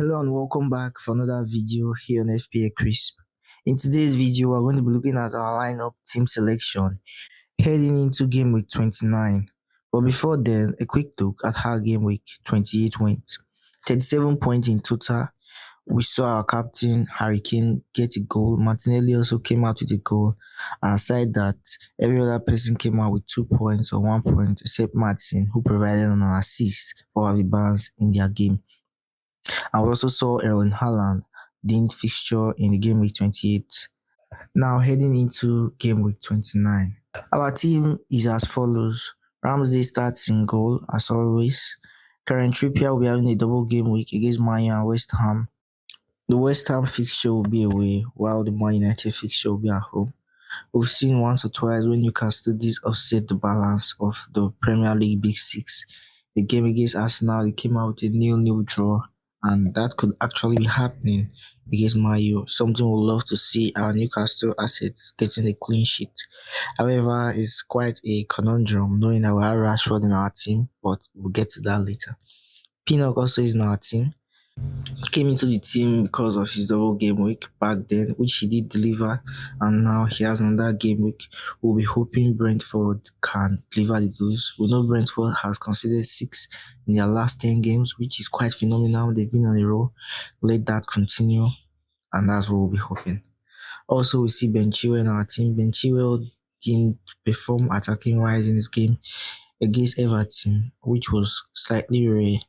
Hello and welcome back for another video here on FPLcrisp. In today's video, we're going to be looking at our lineup team selection heading into game week 29. But before then, a quick look at how game week 28 went. 37 points in total. We saw our captain Harry Kane get a goal. Martinelli also came out with a goal. And aside that, every other person came out with 2 points or 1 point except Martin, who provided an assist for Harvey Barnes in their game. And we also saw Haaland deemed fixture in the game week 28. Now heading into game week 29. Our team is as follows. Ramsey starts in goal as always. Karen Trippier will be having a double game week against Man U and West Ham. The West Ham fixture will be away while the Man United fixture will be at home. We've seen once or twice when Newcastle did offset the balance of the Premier League Big Six. The game against Arsenal, they came out with a 0-0 draw, and that could actually be happening against Man U. Something we'd love to see our Newcastle assets getting a clean sheet. However, it's quite a conundrum knowing that we have Rashford in our team, but we'll get to that later. Pinnock also is in our team. He came into the team because of his double game week back then, which he did deliver, and now he has another game week. We'll be hoping Brentford can deliver the goods. We know Brentford has conceded 6 in their last 10 games, which is quite phenomenal. They've been on a roll. Let that continue, and that's what we'll be hoping. Also, we see Ben Chilwell in our team. Ben Chilwell didn't perform attacking wise in this game against Everton, which was slightly rare,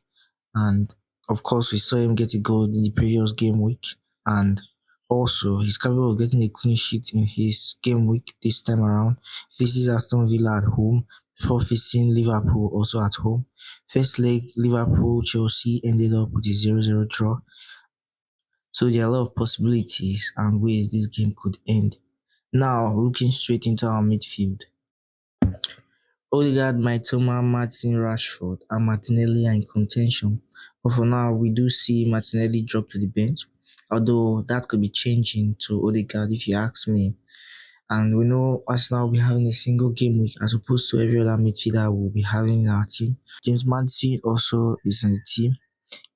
and of course, we saw him get a goal in the previous game week, and also he's capable of getting a clean sheet in his game week this time around. Faces Aston Villa at home before facing Liverpool also at home. First leg, Liverpool-Chelsea ended up with a 0-0 draw. So there are a lot of possibilities and ways this game could end. Now, looking straight into our midfield. Odegaard, Mitoma, Martin, Rashford, and Martinelli are in contention. But for now, we do see Martinelli drop to the bench, although that could be changing to Odegaard if you ask me. And we know Arsenal will be having a single game week as opposed to every other midfielder we'll be having in our team. James Maddison also is in the team.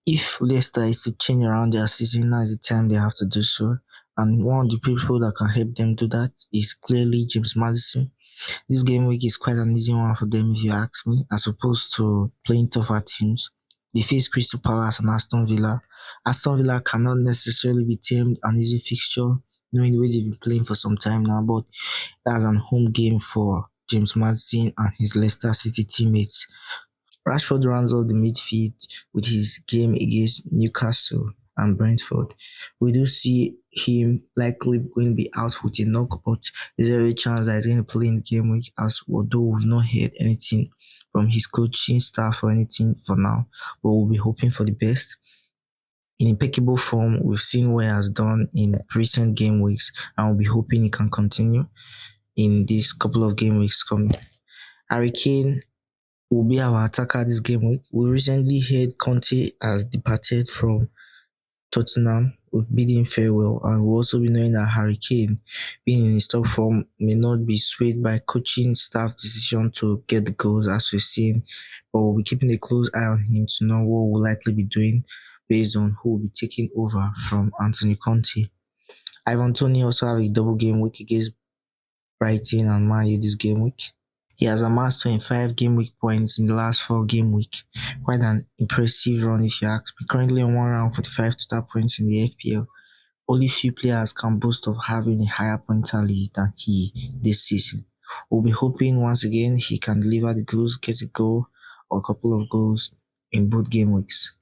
If Leicester is to change around their season, now is the time they have to do so. And one of the people that can help them do that is clearly James Maddison. This game week is quite an easy one for them if you ask me, as opposed to playing tougher teams. They face Crystal Palace and Aston Villa. Aston Villa cannot necessarily be termed an easy fixture, knowing the way they've been playing for some time now, but that's an home game for James Maddison and his Leicester City teammates. Rashford rounds up the midfield with his game against Newcastle and Brentford. We do see him likely going to be out with a knock, but there's a chance that he's going to play in the game week, as although we've not heard anything from his coaching staff or anything for now, but we'll be hoping for the best. In impeccable form, we've seen what he has done in recent game weeks, and we'll be hoping he can continue in these couple of game weeks coming. Harry Kane will be our attacker this game week. We recently heard Conte has departed from Tottenham. We'll bid him farewell, and we'll also be knowing that Harry Kane, being in his top form, may not be swayed by coaching staff decision to get the goals as we've seen, but we'll be keeping a close eye on him to know what we'll likely be doing based on who will be taking over from Anthony Conte. Ivan Toney also have a double game week against Brighton and Man U this game week. He has amassed 25 game week points in the last 4 game week. Quite an impressive run if you ask me. Currently on 1 round 45 total points in the FPL. Only few players can boast of having a higher point tally than he this season. We'll be hoping once again he can deliver the goals, get a goal or a couple of goals in both game weeks.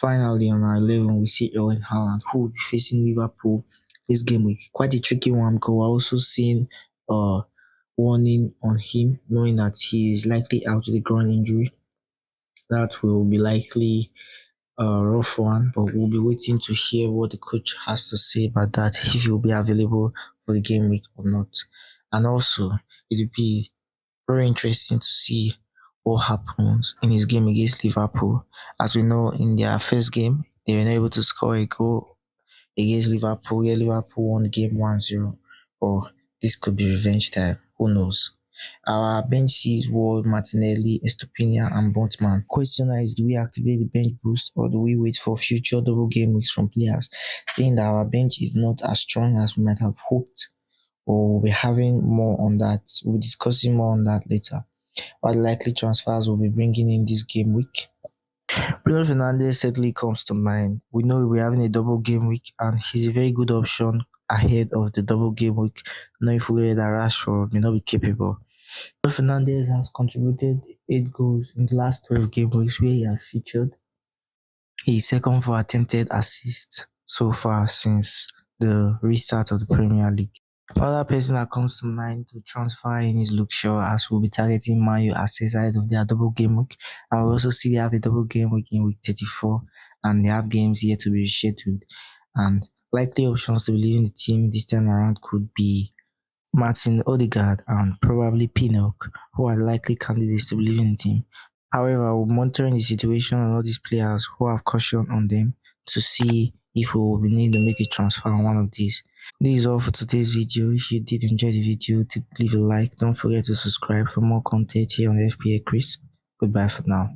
Finally, on our 11, we see Haaland, who will be facing Liverpool this game week. Quite a tricky one because we're also seeing warning on him, knowing that he is likely out with a groin injury. That will be likely a rough one, but we'll be waiting to hear what the coach has to say about that, if he will be available for the game week or not. And also, it'll be very interesting to see what happens in his game against Liverpool. As we know, in their first game, they were not able to score a goal against Liverpool. Yeah, Liverpool won the game 1-0, or this could be revenge time. Who knows? Our bench sees Ward, Martinelli, Estopinian, and Bontman. Question is, do we activate the bench boost or do we wait for future double game weeks from players? Saying that our bench is not as strong as we might have hoped, or we're having more on that. We'll be discussing more on that later. What likely transfers will be bringing in this game week? Bruno Fernandes certainly comes to mind. We know we're having a double game week, and he's a very good option ahead of the double game week, knowing fully that Rashford may not be capable. Bruno Fernandes has contributed 8 goals in the last 12 game weeks where he has featured. He's second for attempted assists so far since the restart of the Premier League. Another person that comes to mind to transfer in is Luke Shaw, as we'll be targeting Man U assets ahead of their double game week. And we also see they have a double game week in week 34, and they have games yet to be scheduled. And likely options to be leaving the team this time around could be Martin Odegaard and probably Pinnock, who are likely candidates to be leaving the team. However, we're monitoring the situation on all these players who have caution on them to see if we will be needing to make a transfer on one of these. This is all for today's video. If you did enjoy the video, leave a like. Don't forget to subscribe for more content here on FPLcrisp. Goodbye for now.